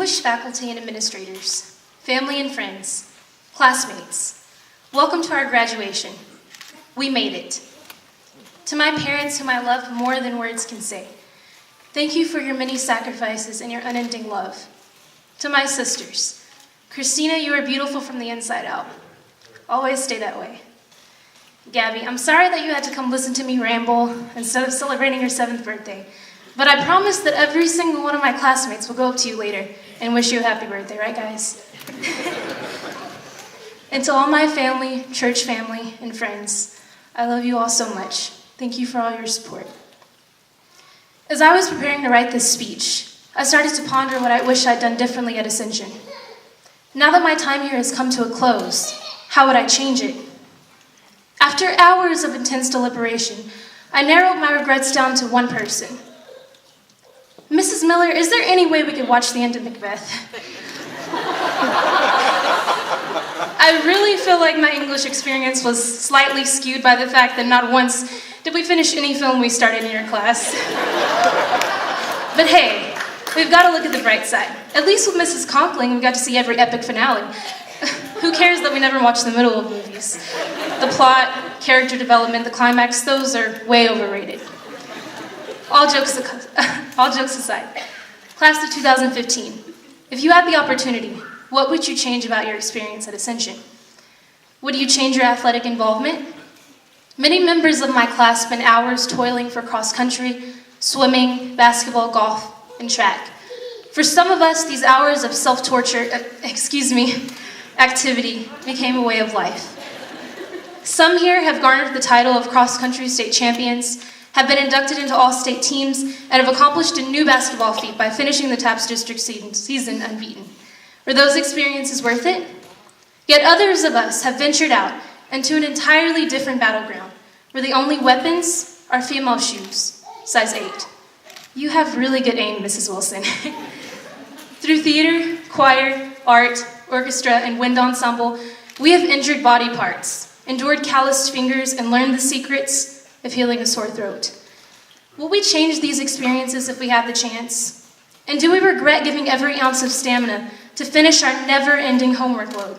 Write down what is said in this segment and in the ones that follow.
Distinguished faculty and administrators, family and friends, classmates, welcome to our graduation. We made it. To my parents, whom I love more than words can say, thank you for your many sacrifices and your unending love. To my sisters, Christina, you are beautiful from the inside out. Always stay that way. Gabby, I'm sorry that you had to come listen to me ramble instead of celebrating your 7th birthday, but I promise that every single one of my classmates will go up to you later and wish you a happy birthday, right guys? And to all my family, church family, and friends, I love you all so much. Thank you for all your support. As I was preparing to write this speech, I started to ponder what I wish I'd done differently at Ascension. Now that my time here has come to a close, how would I change it? After hours of intense deliberation, I narrowed my regrets down to one person. Mrs. Miller, is there any way we could watch the end of Macbeth? I really feel like my English experience was slightly skewed by the fact that not once did we finish any film we started in your class. But hey, we've got to look at the bright side. At least with Mrs. Conkling, we got to see every epic finale. Who cares that we never watch the middle of movies? The plot, character development, the climax, those are way overrated. All jokes aside, class of 2015, if you had the opportunity, what would you change about your experience at Ascension? Would you change your athletic involvement? Many members of my class spent hours toiling for cross-country, swimming, basketball, golf, and track. For some of us, these hours of self-torture, activity became a way of life. Some here have garnered the title of cross-country state champions, have been inducted into all-state teams, and have accomplished a new basketball feat by finishing the TAPS district season unbeaten. Were those experiences worth it? Yet others of us have ventured out into an entirely different battleground, where the only weapons are female shoes, size 8. You have really good aim, Mrs. Wilson. Through theater, choir, art, orchestra, and wind ensemble, we have injured body parts, endured calloused fingers, and learned the secrets of healing a sore throat. Will we change these experiences if we had the chance? And do we regret giving every ounce of stamina to finish our never-ending homework load?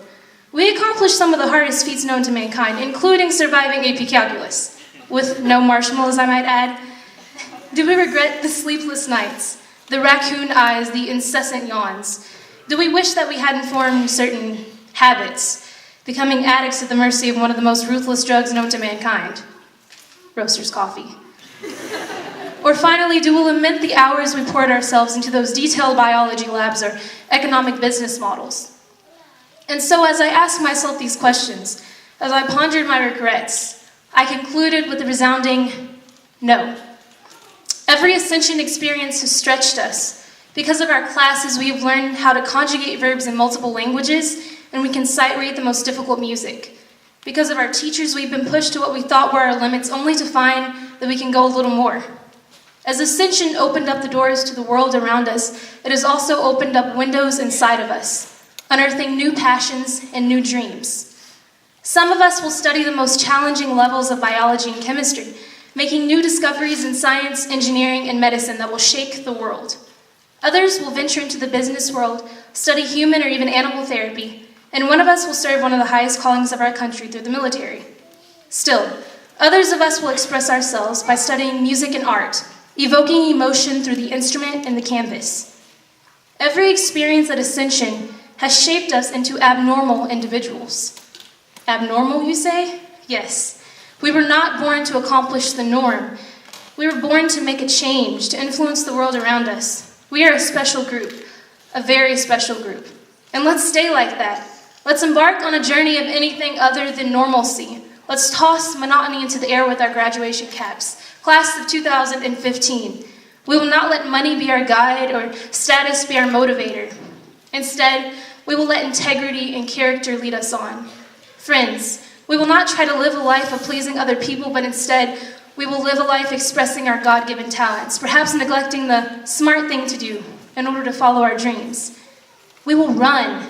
We accomplished some of the hardest feats known to mankind, including surviving AP Calculus, with no marshmallows, I might add. Do we regret the sleepless nights, the raccoon eyes, the incessant yawns? Do we wish that we hadn't formed certain habits, becoming addicts at the mercy of one of the most ruthless drugs known to mankind? Roaster's coffee. Or finally, do we lament the hours we poured ourselves into those detailed biology labs or economic business models? And so as I asked myself these questions, as I pondered my regrets, I concluded with a resounding no. Every Ascension experience has stretched us. Because of our classes, we have learned how to conjugate verbs in multiple languages, and we can sight read the most difficult music. Because of our teachers, we've been pushed to what we thought were our limits, only to find that we can go a little more. As Ascension opened up the doors to the world around us, it has also opened up windows inside of us, unearthing new passions and new dreams. Some of us will study the most challenging levels of biology and chemistry, making new discoveries in science, engineering, and medicine that will shake the world. Others will venture into the business world, study human or even animal therapy, and one of us will serve one of the highest callings of our country through the military. Still, others of us will express ourselves by studying music and art, evoking emotion through the instrument and the canvas. Every experience at Ascension has shaped us into abnormal individuals. Abnormal, you say? Yes. We were not born to accomplish the norm. We were born to make a change, to influence the world around us. We are a special group, a very special group. And let's stay like that. Let's embark on a journey of anything other than normalcy. Let's toss monotony into the air with our graduation caps. Class of 2015. We will not let money be our guide or status be our motivator. Instead, we will let integrity and character lead us on. Friends, we will not try to live a life of pleasing other people, but instead, we will live a life expressing our God-given talents, perhaps neglecting the smart thing to do in order to follow our dreams. We will run.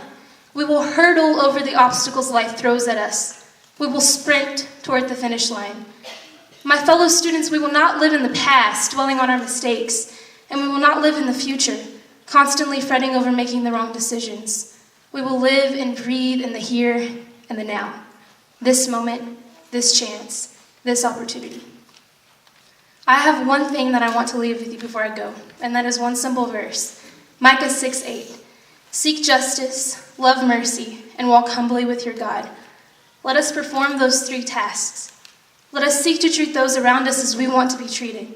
We will hurdle over the obstacles life throws at us. We will sprint toward the finish line. My fellow students, we will not live in the past, dwelling on our mistakes, and we will not live in the future. constantly fretting over making the wrong decisions. We will live and breathe in the here and the now. This moment, this chance, this opportunity. I have one thing that I want to leave with you before I go, and that is one simple verse. Micah 6:8. Seek justice, love mercy, and walk humbly with your God. Let us perform those three tasks. Let us seek to treat those around us as we want to be treated.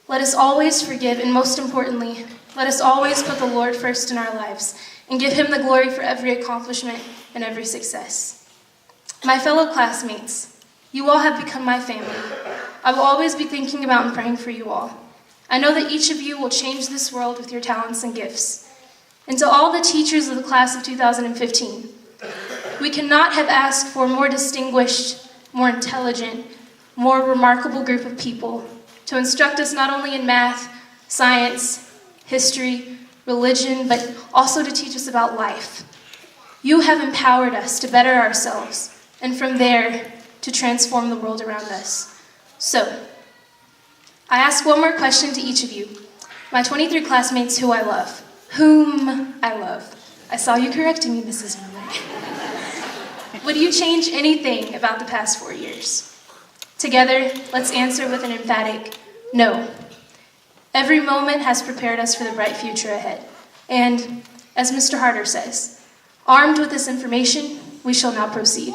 Let us always forgive, and most importantly, let us always put the Lord first in our lives and give him the glory for every accomplishment and every success. My fellow classmates, you all have become my family. I will always be thinking about and praying for you all. I know that each of you will change this world with your talents and gifts. And to all the teachers of the class of 2015, we cannot have asked for a more distinguished, more intelligent, more remarkable group of people to instruct us not only in math, science, history, religion, but also to teach us about life. You have empowered us to better ourselves, and from there, to transform the world around us. So, I ask one more question to each of you, my 23 classmates whom I love. I saw you correcting me, Mrs. Miller. Would you change anything about the past 4 years? Together, let's answer with an emphatic no. Every moment has prepared us for the bright future ahead. And, as Mr. Harder says, armed with this information, we shall now proceed.